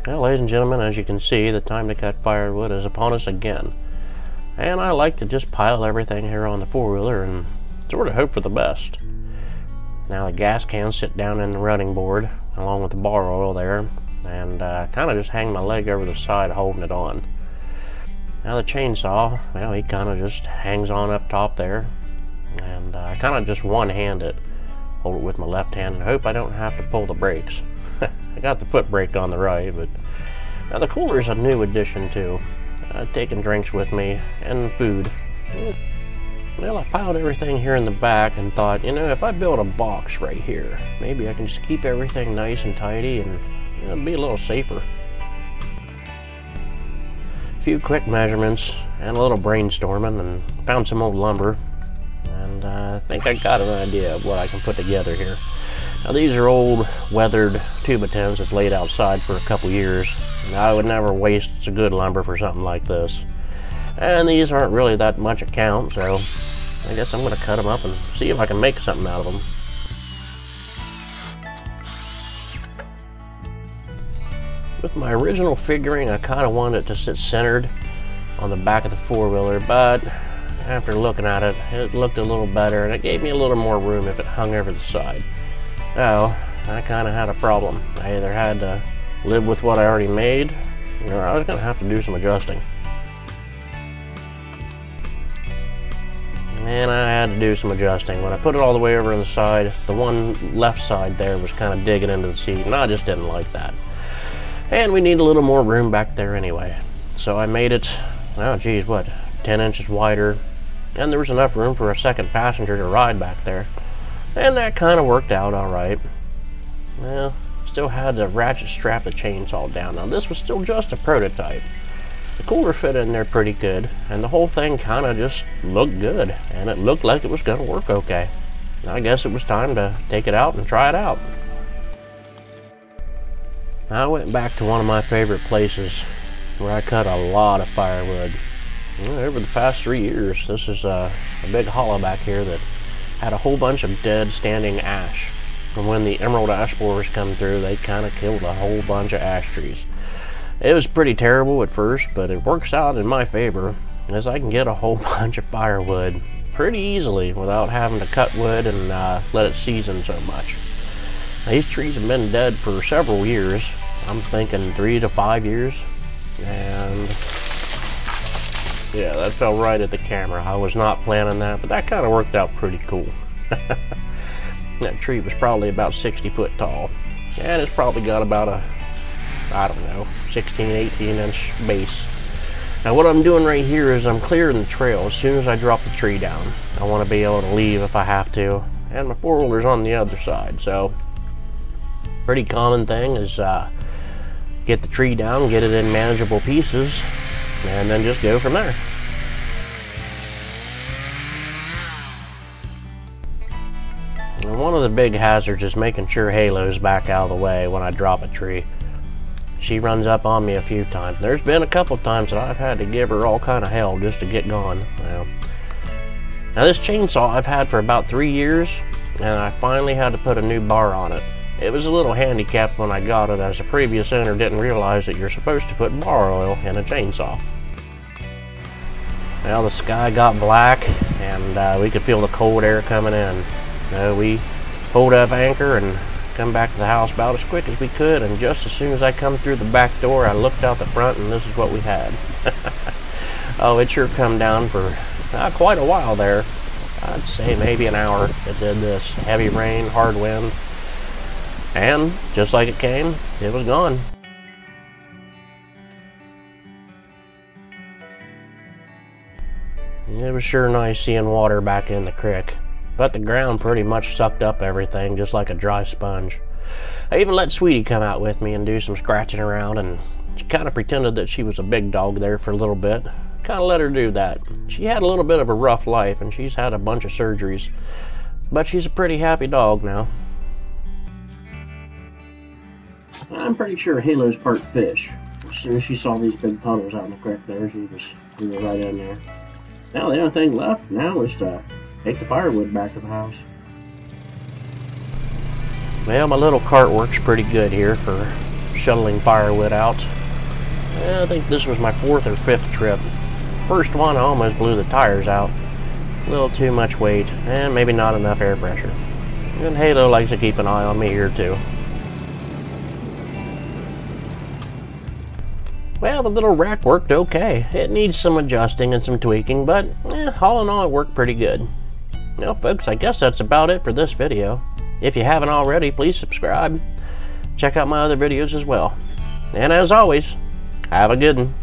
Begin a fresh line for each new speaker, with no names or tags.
Well, ladies and gentlemen, as you can see, the time to cut firewood is upon us again. And I like to just pile everything here on the four-wheeler and sort of hope for the best. Now the gas cans sit down in the running board along with the bar oil there, and kind of just hang my leg over the side holding it on. Now the chainsaw, well, he kind of just hangs on up top there, and I kind of just one-hand it, hold it with my left hand and hope I don't have to pull the brakes. I got the foot brake on the right, but now the cooler is a new addition too. Taking drinks with me and food. Well, I piled everything here in the back and thought, you know, if I build a box right here, maybe I can just keep everything nice and tidy and be a little safer. A few quick measurements and a little brainstorming, and found some old lumber, and I think I got an idea of what I can put together here. Now these are old weathered Tuba-10s that's laid outside for a couple years. Now, I would never waste a good lumber for something like this. And these aren't really that much a count, so I guess I'm going to cut them up and see if I can make something out of them. With my original figuring, I kind of wanted it to sit centered on the back of the four-wheeler, but after looking at it, it looked a little better, and it gave me a little more room if it hung over the side. So, I kind of had a problem. I either had to live with what I already made, or I was going to have to do some adjusting. And I had to do some adjusting. When I put it all the way over on the side, the one left side there was kind of digging into the seat, and I just didn't like that. And we need a little more room back there anyway. So I made it, oh geez, what, 10 inches wider, and there was enough room for a second passenger to ride back there. And that kind of worked out alright. Well, still had to ratchet strap the chainsaw down. Now this was still just a prototype. The cooler fit in there pretty good, and the whole thing kind of just looked good, and it looked like it was going to work okay. I guess it was time to take it out and try it out. I went back to one of my favorite places where I cut a lot of firewood. Over the past 3 years, this is a big hollow back here that had a whole bunch of dead standing ash. And when the emerald ash borers come through, they kind of killed a whole bunch of ash trees. It was pretty terrible at first, but it works out in my favor, as I can get a whole bunch of firewood pretty easily without having to cut wood and let it season so much. Now, these trees have been dead for several years. I'm thinking 3 to 5 years, and yeah, that fell right at the camera. I was not planning that, but that kind of worked out pretty cool. That tree was probably about 60 foot tall, and it's probably got about a, I don't know, 16, 18 inch base. Now what I'm doing right here is I'm clearing the trail as soon as I drop the tree down. I want to be able to leave if I have to, and my four-wheeler's on the other side, so pretty common thing is get the tree down, get it in manageable pieces, and then just go from there. And one of the big hazards is making sure Halo's back out of the way when I drop a tree. She runs up on me a few times. There's been a couple times that I've had to give her all kind of hell just to get going. Well, now this chainsaw I've had for about 3 years, and I finally had to put a new bar on it. It was a little handicapped when I got it, as the previous owner didn't realize that you're supposed to put bar oil in a chainsaw. Well, the sky got black, and we could feel the cold air coming in. We pulled up anchor and come back to the house about as quick as we could, and just as soon as I come through the back door, I looked out the front, and this is what we had. Oh, it sure come down for quite a while there. I'd say maybe an hour. It did this. Heavy rain, hard wind, and just like it came, it was gone. It was sure nice seeing water back in the creek, but the ground pretty much sucked up everything just like a dry sponge. I even let Sweetie come out with me and do some scratching around, and she kind of pretended that she was a big dog there for a little bit. Kind of let her do that. She had a little bit of a rough life, and she's had a bunch of surgeries, but she's a pretty happy dog now. I'm pretty sure Halo's part fish. As soon as she saw these big puddles out in the creek there, she was right in there. Now the only thing left now is to take the firewood back to the house. Well, my little cart works pretty good here for shuttling firewood out. I think this was my 4th or 5th trip. First one, I almost blew the tires out. A little too much weight, and maybe not enough air pressure. And Halo likes to keep an eye on me here too. Well, the little rack worked okay. It needs some adjusting and some tweaking, but all in all, it worked pretty good. Well, folks, I guess that's about it for this video. If you haven't already, please subscribe. Check out my other videos as well. And as always, have a good one.